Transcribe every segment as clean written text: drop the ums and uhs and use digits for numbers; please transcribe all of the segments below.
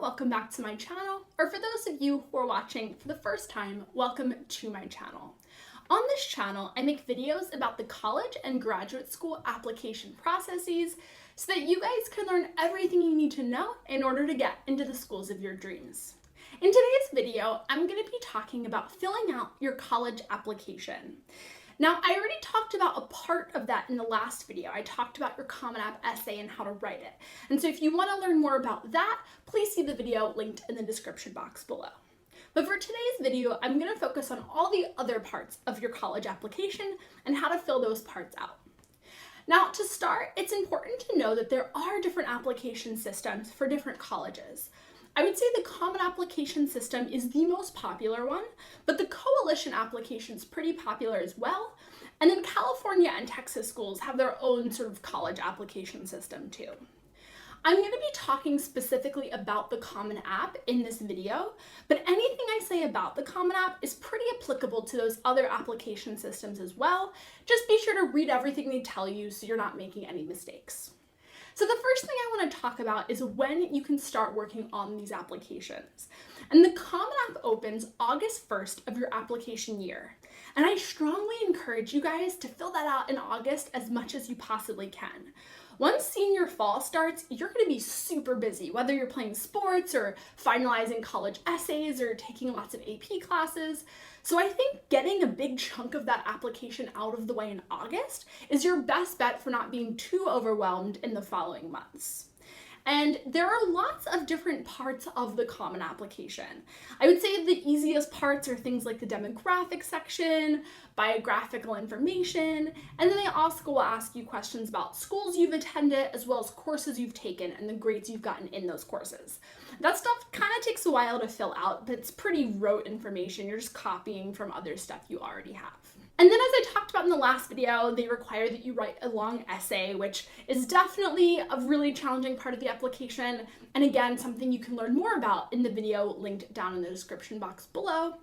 welcome back to my channel, or for those of you who are watching for the first time, welcome to my channel. On this channel, I make videos about the college and graduate school application processes so that you guys can learn everything you need to know in order to get into the schools of your dreams. In today's video, I'm going to be talking about filling out your college application. Now, I already talked about a part of that in the last video. I talked about your Common App essay and how to write it. And so if you want to learn more about that, please see the video linked in the description box below. But for today's video, I'm going to focus on all the other parts of your college application and how to fill those parts out. Now, to start, it's important to know that there are different application systems for different colleges. I would say the Common Application system is the most popular one, but the Coalition application is pretty popular as well. And then California and Texas schools have their own sort of college application system too. I'm going to be talking specifically about the Common App in this video, but anything I say about the Common App is pretty applicable to those other application systems as well. Just be sure to read everything they tell you so you're not making any mistakes. So the first thing I want to talk about is when you can start working on these applications. And the Common App opens August 1st of your application year. And I strongly encourage you guys to fill that out in August as much as you possibly can. Once senior fall starts, you're going to be super busy, whether you're playing sports or finalizing college essays or taking lots of AP classes. So I think getting a big chunk of that application out of the way in August is your best bet for not being too overwhelmed in the following months. And there are lots of different parts of the Common Application. I would say the easiest parts are things like the demographic section, biographical information, and then they also will ask you questions about schools you've attended, as well as courses you've taken and the grades you've gotten in those courses. That stuff kind of takes a while to fill out, but it's pretty rote information. You're just copying from other stuff you already have. And then as I talked about in the last video, they require that you write a long essay, which is definitely a really challenging part of the application. And again, something you can learn more about in the video linked down in the description box below.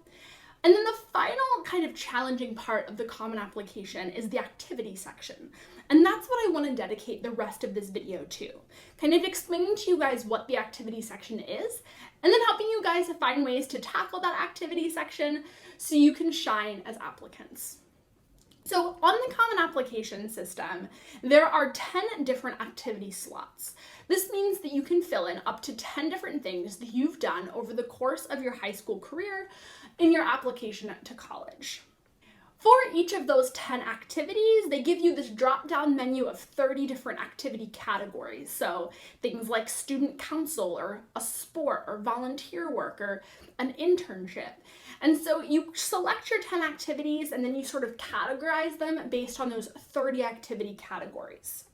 And then the final kind of challenging part of the Common Application is the activity section. And that's what I want to dedicate the rest of this video to. Kind of explaining to you guys what the activity section is, and then helping you guys find ways to tackle that activity section so you can shine as applicants. So on the Common Application system, there are 10 different activity slots. This means that you can fill in up to 10 different things that you've done over the course of your high school career in your application to college. For each of those 10 activities, they give you this drop-down menu of 30 different activity categories. So things like student council or a sport or volunteer work or an internship. And so you select your 10 activities and then you sort of categorize them based on those 30 activity categories.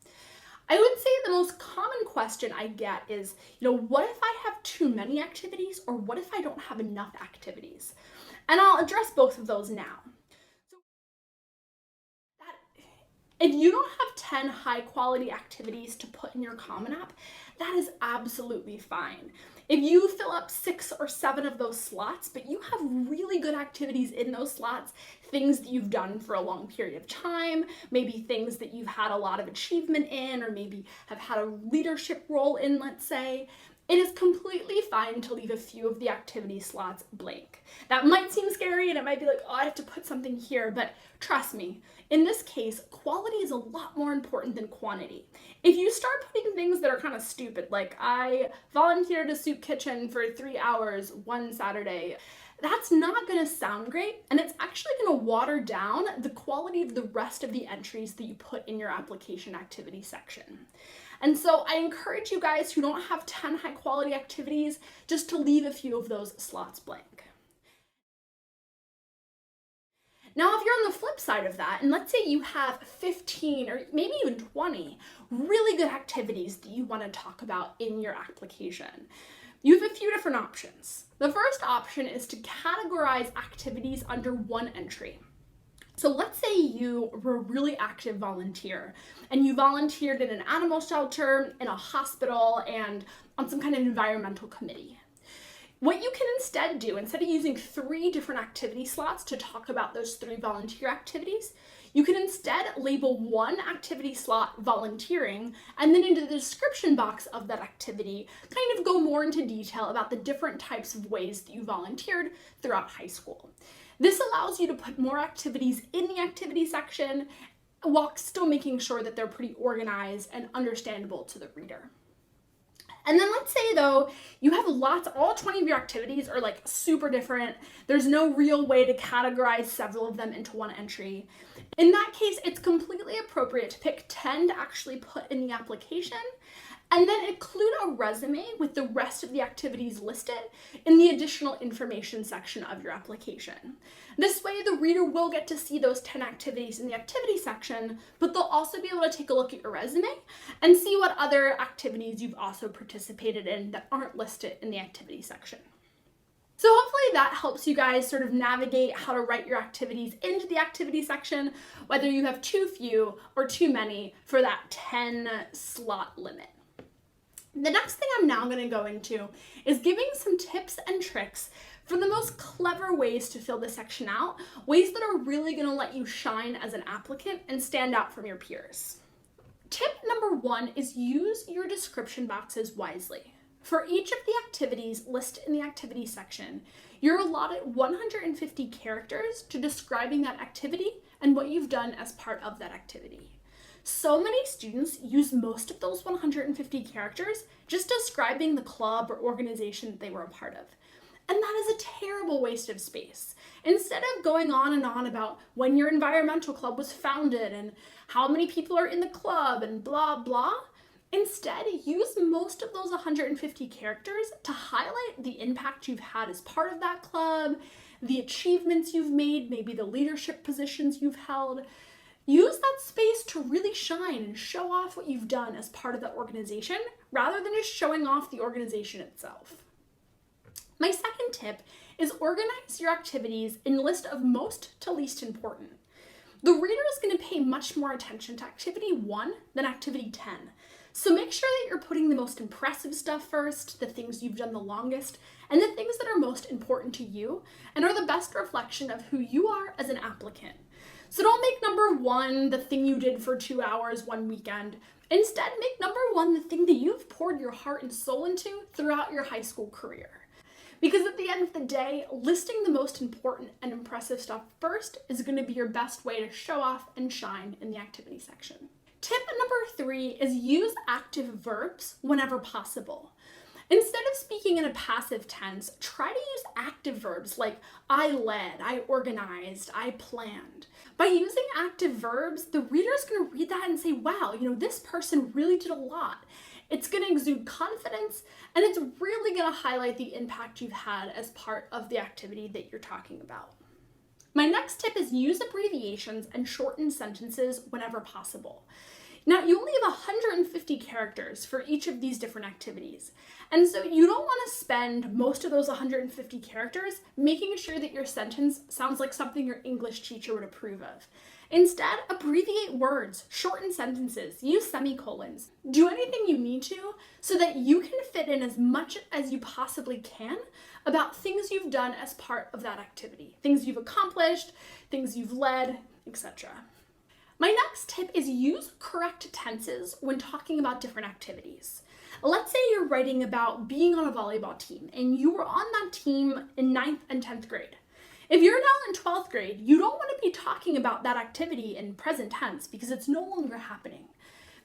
I would say the most common question I get is, what if I have too many activities, or what if I don't have enough activities? And I'll address both of those now. If you don't have 10 high quality activities to put in your Common App, that is absolutely fine. If you fill up 6 or 7 of those slots, but you have really good activities in those slots, things that you've done for a long period of time, maybe things that you've had a lot of achievement in, or maybe have had a leadership role in, let's say, it is completely fine to leave a few of the activity slots blank. That might seem scary and it might be like, oh, I have to put something here, but trust me, in this case, quality is a lot more important than quantity. If you start putting things that are kind of stupid, like I volunteered at a soup kitchen for 3 hours one Saturday, that's not going to sound great, and it's actually going to water down the quality of the rest of the entries that you put in your application activity section. And so I encourage you guys who don't have 10 high quality activities just to leave a few of those slots blank. Now, if you're on the flip side of that, and let's say you have 15 or maybe even 20 really good activities that you want to talk about in your application, you have a few different options. The first option is to categorize activities under one entry. So let's say you were a really active volunteer and you volunteered in an animal shelter, in a hospital, and on some kind of environmental committee. What you can instead do, instead of using 3 different activity slots to talk about those 3 volunteer activities, you can instead label one activity slot volunteering, and then in the description box of that activity, kind of go more into detail about the different types of ways that you volunteered throughout high school. This allows you to put more activities in the activity section while still making sure that they're pretty organized and understandable to the reader. And then let's say though, you have all 20 of your activities are like super different. There's no real way to categorize several of them into one entry. In that case, it's completely appropriate to pick 10 to actually put in the application, and then include a resume with the rest of the activities listed in the additional information section of your application. This way, the reader will get to see those 10 activities in the activity section, but they'll also be able to take a look at your resume and see what other activities you've also participated in that aren't listed in the activity section. So hopefully that helps you guys sort of navigate how to write your activities into the activity section, whether you have too few or too many for that 10 slot limit. The next thing I'm now going to go into is giving some tips and tricks for the most clever ways to fill this section out, ways that are really going to let you shine as an applicant and stand out from your peers. Tip number 1 is use your description boxes wisely. For each of the activities listed in the activity section, you're allotted 150 characters to describing that activity and what you've done as part of that activity. So many students use most of those 150 characters just describing the club or organization that they were a part of. And that is a terrible waste of space. Instead of going on and on about when your environmental club was founded and how many people are in the club and blah, blah, instead use most of those 150 characters to highlight the impact you've had as part of that club, the achievements you've made, maybe the leadership positions you've held. Use that space to really shine and show off what you've done as part of that organization, rather than just showing off the organization itself. My second tip is organize your activities in a list of most to least important. The reader is going to pay much more attention to activity 1 than activity 10. So make sure that you're putting the most impressive stuff first, the things you've done the longest, and the things that are most important to you and are the best reflection of who you are as an applicant. So don't make number 1 the thing you did for 2 hours one weekend. Instead, make number 1 the thing that you've poured your heart and soul into throughout your high school career. Because at the end of the day, listing the most important and impressive stuff first is going to be your best way to show off and shine in the activity section. Tip number 3 is use active verbs whenever possible. Instead of speaking in a passive tense, try to use active verbs like I led, I organized, I planned. By using active verbs, the reader is going to read that and say, wow, this person really did a lot. It's going to exude confidence, and it's really going to highlight the impact you've had as part of the activity that you're talking about. My next tip is use abbreviations and shortened sentences whenever possible. Now, you only have 150 characters for each of these different activities, and so you don't want to spend most of those 150 characters making sure that your sentence sounds like something your English teacher would approve of. Instead, abbreviate words, shorten sentences, use semicolons. Do anything you need to so that you can fit in as much as you possibly can about things you've done as part of that activity, things you've accomplished, things you've led, etc. My next tip is use correct tenses when talking about different activities. Let's say you're writing about being on a volleyball team and you were on that team in 9th and 10th grade. If you're now in 12th grade, you don't want to be talking about that activity in present tense because it's no longer happening.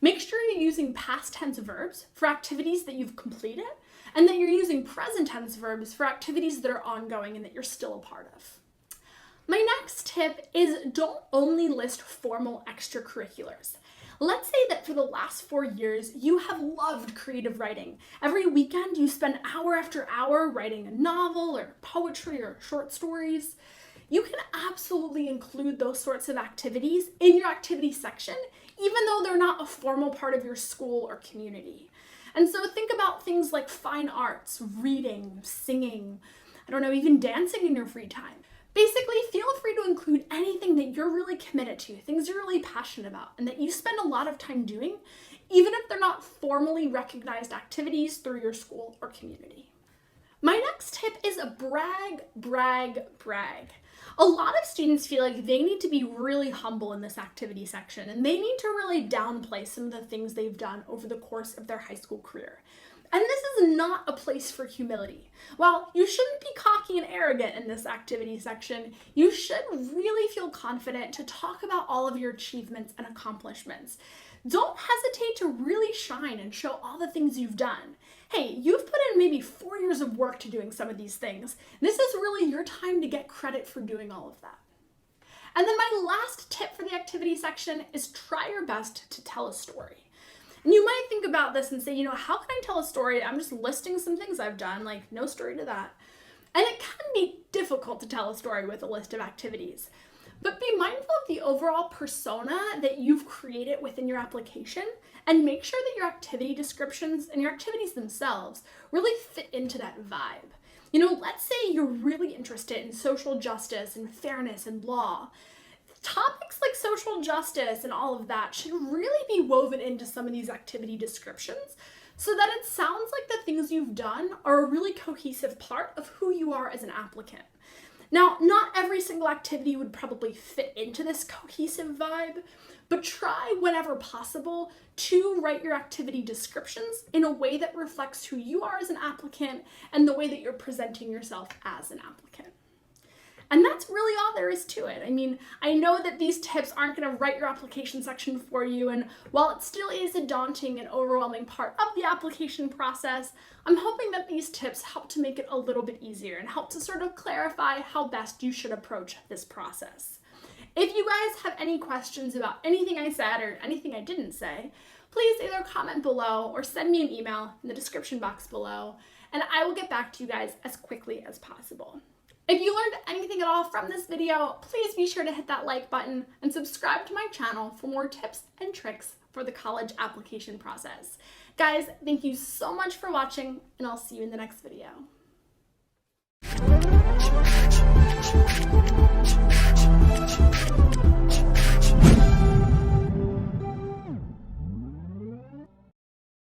Make sure you're using past tense verbs for activities that you've completed and that you're using present tense verbs for activities that are ongoing and that you're still a part of. My next tip is don't only list formal extracurriculars. Let's say that for the last 4 years, you have loved creative writing. Every weekend, you spend hour after hour writing a novel or poetry or short stories. You can absolutely include those sorts of activities in your activity section, even though they're not a formal part of your school or community. And so think about things like fine arts, reading, singing, even dancing in your free time. Basically, feel free to include anything that you're really committed to, things you're really passionate about, and that you spend a lot of time doing, even if they're not formally recognized activities through your school or community. My next tip is brag, brag, brag. A lot of students feel like they need to be really humble in this activity section, and they need to really downplay some of the things they've done over the course of their high school career. And this is not a place for humility. While you shouldn't be cocky and arrogant in this activity section, you should really feel confident to talk about all of your achievements and accomplishments. Don't hesitate to really shine and show all the things you've done. Hey, you've put in maybe 4 years of work to doing some of these things. This is really your time to get credit for doing all of that. And then my last tip for the activity section is try your best to tell a story. And you might think about this and say, how can I tell a story? I'm just listing some things I've done, like no story to that. And it can be difficult to tell a story with a list of activities. But be mindful of the overall persona that you've created within your application, and make sure that your activity descriptions and your activities themselves really fit into that vibe. Let's say you're really interested in social justice and fairness and law. Topics like social justice and all of that should really be woven into some of these activity descriptions so that it sounds like the things you've done are a really cohesive part of who you are as an applicant. Now, not every single activity would probably fit into this cohesive vibe, but try whenever possible to write your activity descriptions in a way that reflects who you are as an applicant and the way that you're presenting yourself as an applicant. And that's really all there is to it. I know that these tips aren't going to write your application section for you, and while it still is a daunting and overwhelming part of the application process, I'm hoping that these tips help to make it a little bit easier and help to sort of clarify how best you should approach this process. If you guys have any questions about anything I said or anything I didn't say, please either comment below or send me an email in the description box below, and I will get back to you guys as quickly as possible. If you learned anything at all from this video, please be sure to hit that like button and subscribe to my channel for more tips and tricks for the college application process. Guys, thank you so much for watching, and I'll see you in the next video.